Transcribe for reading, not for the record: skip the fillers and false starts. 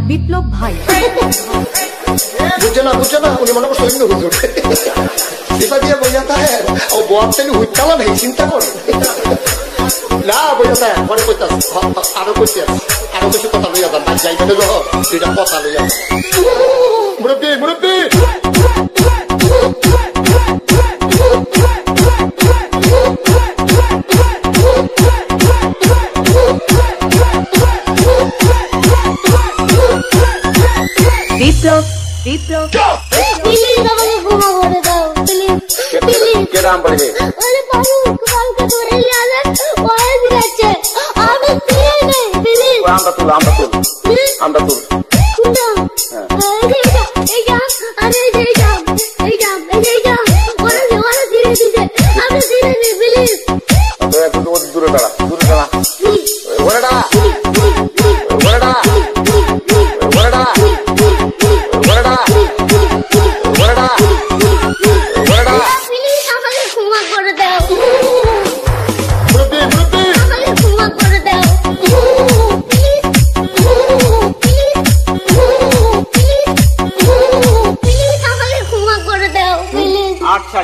বিপ্লব ভাই বুঝছে না উনি মনে করছে অন্য হুজুর এটা দিয়ে বোঝাতে হয় ও বোয়ারতেন হুইতালা নেই চিন্তা করে না বোঝাতে পরে কইতে আরো কইতে আরো কিছু কথা লইয়া যান ভাই যাইতে যখন দুইটা কথা লইয়া মুরব্বী মুরব্বী বিপ্লব বিপ্লব প্লিজ আমাকে ক্ষমা করে দাও প্লিজ কে নাম বলে আরে বাবু কালকে ধরে নিয়ে ওই দিচ্ছে আমি দিয়ে নেই প্লিজ আমরা তুল কোনটা এইটা আরে এইটা ওরা ধীরে দিতে আমি ধীরে নেই প্লিজ দূরে দাঁড়া ওরে দাঁড়া আচ্ছা।